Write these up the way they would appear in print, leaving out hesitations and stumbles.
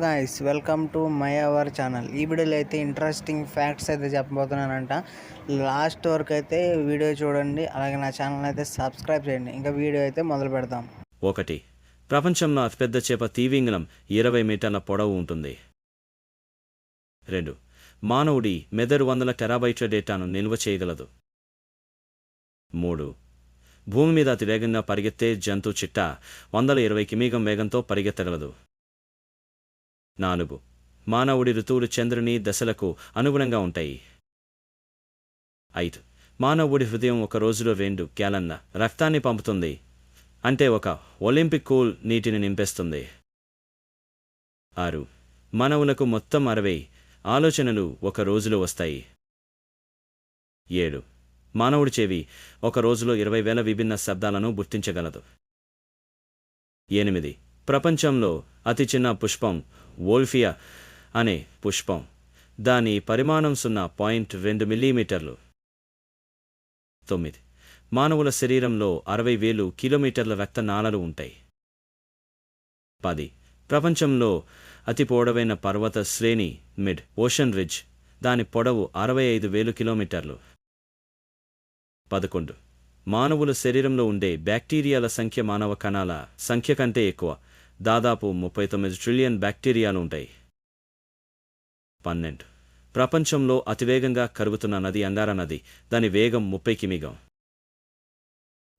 Guys, welcome to my our channel. ఈ వీడియోలో అయితే ఇంట్రెస్టింగ్ ఫ్యాక్ట్స్ అయితే చెప్పబోతున్నానంట. లాస్ట్ వరకు అయితే వీడియో చూడండి, అలాగే నా ఛానల్ అయితే సబ్స్క్రైబ్ చేయండి. ఇంకా వీడియో అయితే మొదలు పెడదాం. 1. ప్రపంచంలో అతిపెద్ద చేప తిమింగలం 20 మీటర్ల పొడవు ఉంటుంది. 2. మానవుడి మెదడు 100 టెరాబైట్ల డేటాను నిల్వ చేయగలదు. 3. భూమి మీద అతి వేగంగా పరిగెత్తే జంతు చిట్ట 120 కిమీ వేగంతో పరిగెత్తగలదు. 4. మానవుడి ఋతువులు చంద్రుని దశలకు అనుగుణంగా ఉంటాయి. 5. మానవుడి హృదయం ఒక రోజులో 2 గ్యాలన్ల రక్తాన్ని పంపుతుంది, అంటే ఒక ఒలింపిక్ కూల్ నీటిని నింపేస్తుంది. 6. మానవులకు మొత్తం 60 ఆలోచనలు ఒక రోజులో వస్తాయి. 7. మానవుడి చెవి ఒక రోజులో 20,000 విభిన్న శబ్దాలను గుర్తించగలదు. 8. ప్రపంచంలో అతి చిన్న పుష్పం వోల్ఫియా అనే పుష్పం. దాని పరిమాణం 0.2 మిల్లీమీటర్లు. 9. మానవుల శరీరంలో 60,000 కిలోమీటర్ల రక్త నాళాలు ఉంటాయి. 10. ప్రపంచంలో అతి పొడవైన పర్వత శ్రేణి మిడ్ ఓషన్ రిడ్జ్. దాని పొడవు 65,000 కిలోమీటర్లు. 11. మానవుల శరీరంలో ఉండే బ్యాక్టీరియాల సంఖ్య మానవ కణాల సంఖ్య కంటే ఎక్కువ, దాదాపు 39 ట్రిలియన్ బ్యాక్టీరియాలు ఉంటాయి. 12. ప్రపంచంలో అతివేగంగా కరుగుతున్న నది అంగారా నది. దాని వేగం 30 కిమీ.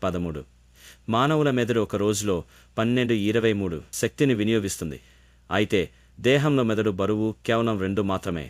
13. మానవుల మెదడు ఒక రోజులో 1223 శక్తిని వినియోగిస్తుంది, అయితే దేహంలో మెదడు బరువు కేవలం 2 మాత్రమే.